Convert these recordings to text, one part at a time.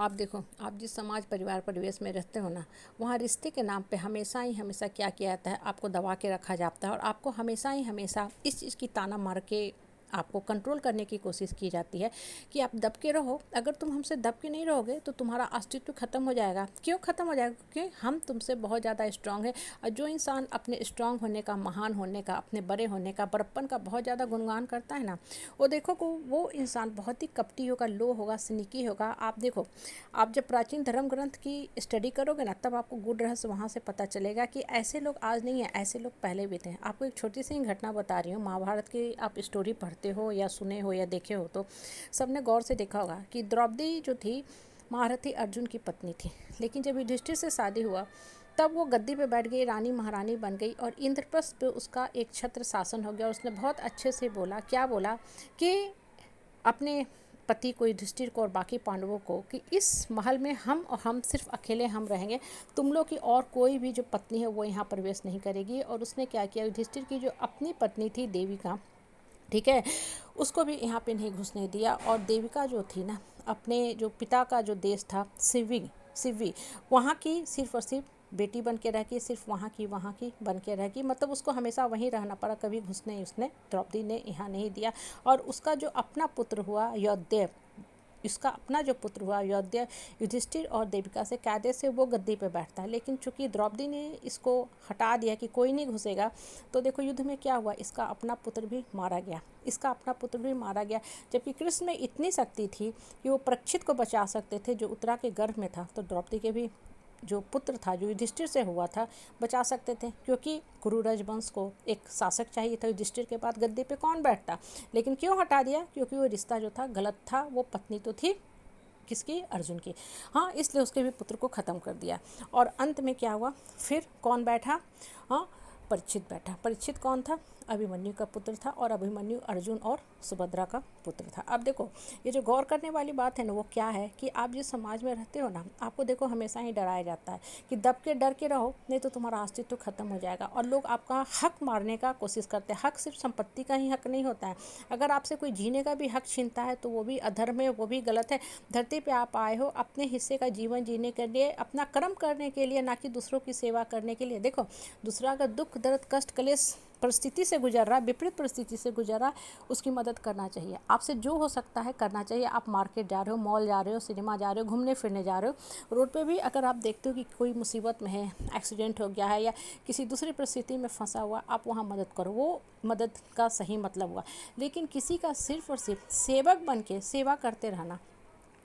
आप देखो, आप जिस समाज परिवार परिवेश में रहते हो ना, वहाँ रिश्ते के नाम पे हमेशा ही हमेशा क्या किया जाता है, आपको दबा के रखा जाता है और आपको हमेशा ही हमेशा इस चीज़ की ताना मार के आपको कंट्रोल करने की कोशिश की जाती है कि आप दब के रहो। अगर तुम हमसे दब के नहीं रहोगे तो तुम्हारा अस्तित्व खत्म हो जाएगा। क्यों खत्म हो जाएगा? क्योंकि हम तुमसे बहुत ज़्यादा स्ट्रांग है। और जो इंसान अपने स्ट्रांग होने का, महान होने का, अपने बड़े होने का, बड़प्पन का बहुत ज़्यादा गुणगान करता है ना, वो देखो को वो इंसान बहुत ही कपटी होगा, लो होगा, स्नीकी होगा। आप देखो, आप जब प्राचीन धर्म ग्रंथ की स्टडी करोगे ना, तब आपको गूढ़ रहस्य वहाँ से पता चलेगा कि ऐसे लोग आज नहीं है, ऐसे लोग पहले भी थे। आपको एक छोटी सी घटना बता रही हूँ, महाभारत की आप स्टोरी पढ़ते हो या सुने हो या देखे हो तो सबने गौर से देखा होगा कि द्रौपदी जो थी, महारथी अर्जुन की पत्नी थी। लेकिन जब युधिष्ठिर से शादी हुआ तब वो गद्दी पे बैठ गई, रानी महारानी बन गई और इंद्रप्रस्थ पे उसका एक छत्र शासन हो गया। और उसने बहुत अच्छे से बोला, क्या बोला कि अपने पति को, युधिष्ठिर को और बाकी पांडवों को, कि इस महल में हम और हम सिर्फ अकेले हम रहेंगे, तुम लोग की और कोई भी जो पत्नी है वो यहाँ प्रवेश नहीं करेगी। और उसने क्या किया, युधिष्ठिर की जो अपनी पत्नी थी देविका, ठीक है, उसको भी यहाँ पे नहीं घुसने दिया। और देविका जो थी ना, अपने जो पिता का जो देश था सिव्वी, वहाँ की सिर्फ और सिर्फ बेटी बन के रह गई, सिर्फ वहाँ की बन के रह गई। मतलब उसको हमेशा वहीं रहना पड़ा, कभी घुसने उसने द्रौपदी ने यहाँ नहीं दिया। और उसका जो अपना पुत्र हुआ यौध्य, इसका अपना जो पुत्र हुआ यौध्य, युधिष्ठिर और देविका से कायदे से वो गद्दी पे बैठता है। लेकिन चूंकि द्रौपदी ने इसको हटा दिया कि कोई नहीं घुसेगा, तो देखो युद्ध में क्या हुआ, इसका अपना पुत्र भी मारा गया, जबकि कृष्ण में इतनी शक्ति थी कि वो परीक्षित को बचा सकते थे जो उत्तरा के गर्भ में था। तो द्रौपदी के भी जो पुत्र था, जो युधिष्ठिर से हुआ था, बचा सकते थे, क्योंकि कुरु राजवंश को एक शासक चाहिए था। युधिष्ठिर के बाद गद्दी पे कौन बैठता? लेकिन क्यों हटा दिया? क्योंकि वो रिश्ता जो था गलत था। वो पत्नी तो थी किसकी? अर्जुन की। हाँ, इसलिए उसके भी पुत्र को ख़त्म कर दिया। और अंत में क्या हुआ, फिर कौन बैठा? हाँ, परीक्षित बैठा। परीक्षित कौन था? अभिमन्यु का पुत्र था। और अभिमन्यु अर्जुन और सुभद्रा का पुत्र था। अब देखो, ये जो गौर करने वाली बात है ना, वो क्या है कि आप जिस समाज में रहते हो ना, आपको देखो हमेशा ही डराया जाता है कि दब के डर के रहो, नहीं तो तुम्हारा अस्तित्व खत्म हो जाएगा। और लोग आपका हक मारने का कोशिश करते हैं। हक सिर्फ संपत्ति का ही हक नहीं होता है। अगर आपसे कोई जीने का भी हक छीनता है तो वो भी अधर्म है, वो भी गलत है। धरती पे आप आए हो अपने हिस्से का जीवन जीने के लिए, अपना कर्म करने के लिए, ना कि दूसरों की सेवा करने के लिए। देखो, दूसरा अगर दुख दर्द कष्ट क्लेश परिस्थिति से गुजर रहा, विपरीत परिस्थिति से गुजर रहा, उसकी मदद करना चाहिए। आपसे जो हो सकता है करना चाहिए। आप मार्केट जा रहे हो, मॉल जा रहे हो, सिनेमा जा रहे हो, घूमने फिरने जा रहे हो, रोड पे भी अगर आप देखते हो कि कोई मुसीबत में है, एक्सीडेंट हो गया है या किसी दूसरी परिस्थिति में फंसा हुआ, आप वहाँ मदद करो, वो मदद का सही मतलब हुआ। लेकिन किसी का सिर्फ और सिर्फ सेवक बन के सेवा करते रहना,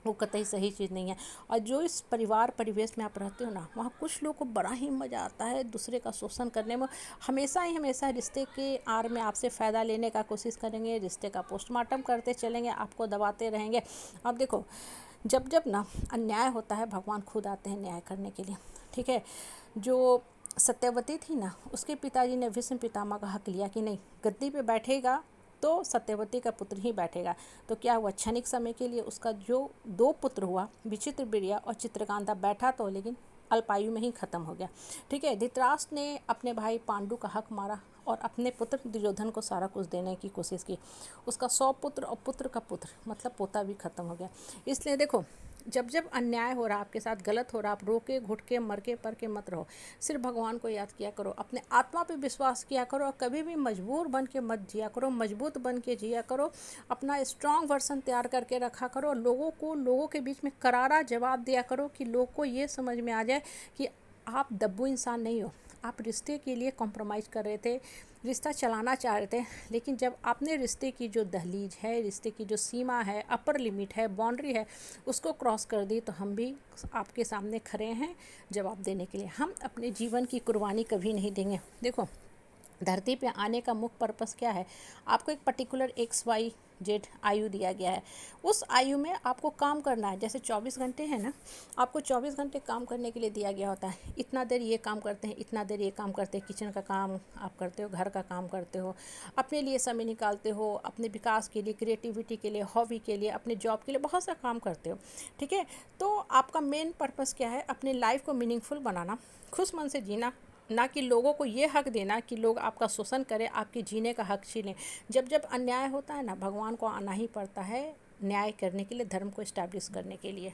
वो कतई सही चीज़ नहीं है। और जो इस परिवार परिवेश में आप रहते हो ना, वहाँ कुछ लोगों को बड़ा ही मज़ा आता है दूसरे का शोषण करने में। हमेशा ही हमेशा रिश्ते के आड़ में आपसे फ़ायदा लेने का कोशिश करेंगे, रिश्ते का पोस्टमार्टम करते चलेंगे, आपको दबाते रहेंगे। अब देखो, जब जब ना अन्याय होता है, भगवान खुद आते हैं न्याय करने के लिए, ठीक है। जो सत्यवती थी ना, उसके पिताजी ने भीष्म पितामह का हक लिया कि नहीं, गद्दी पे बैठेगा तो सत्यवती का पुत्र ही बैठेगा। तो क्या हुआ, क्षणिक समय के लिए उसका जो दो पुत्र हुआ, विचित्र वीर्य और चित्रकांता, बैठा तो लेकिन अल्पायु में ही खत्म हो गया, ठीक है। धृतराष्ट्र ने अपने भाई पांडु का हक मारा और अपने पुत्र दुर्योधन को सारा कुछ देने की कोशिश की। उसका 100 पुत्र और पुत्र का पुत्र मतलब पोता भी खत्म हो गया। इसलिए देखो, जब जब अन्याय हो रहा, आपके साथ गलत हो रहा, आप रोके घुट के मर के पर के मत रहो। सिर्फ भगवान को याद किया करो, अपने आत्मा पे विश्वास किया करो और कभी भी मजबूर बन के मत जिया करो, मजबूत बन के जिया करो। अपना स्ट्रांग वर्सन तैयार करके रखा करो। लोगों के बीच में करारा जवाब दिया करो कि लोग को ये समझ में आ जाए कि आप दब्बू इंसान नहीं हो। आप रिश्ते के लिए कॉम्प्रोमाइज़ कर रहे थे, रिश्ता चलाना चाह रहे थे, लेकिन जब आपने रिश्ते की जो दहलीज है, रिश्ते की जो सीमा है, अपर लिमिट है, बाउंड्री है, उसको क्रॉस कर दी, तो हम भी आपके सामने खड़े हैं जवाब देने के लिए। हम अपने जीवन की कुर्बानी कभी नहीं देंगे। देखो, धरती पे आने का मुख्य पर्पस क्या है? आपको एक पर्टिकुलर XYZ आयु दिया गया है। उस आयु में आपको काम करना है। जैसे 24 घंटे हैं ना, आपको 24 घंटे काम करने के लिए दिया गया होता है। इतना देर ये काम करते हैं, इतना देर ये काम करते हैं, किचन का काम आप करते हो, घर का काम करते हो, अपने लिए समय निकालते हो, अपने विकास के लिए, क्रिएटिविटी के लिए, हॉबी के लिए, अपने जॉब के लिए बहुत सा काम करते हो, ठीक है। तो आपका मेन पर्पस क्या है? अपने लाइफ को मीनिंगफुल बनाना, खुश मन से जीना, ना कि लोगों को ये हक देना कि लोग आपका शोषण करें, आपके जीने का हक छीनें। जब जब अन्याय होता है ना, भगवान को आना ही पड़ता है न्याय करने के लिए, धर्म को इस्टेब्लिश करने के लिए।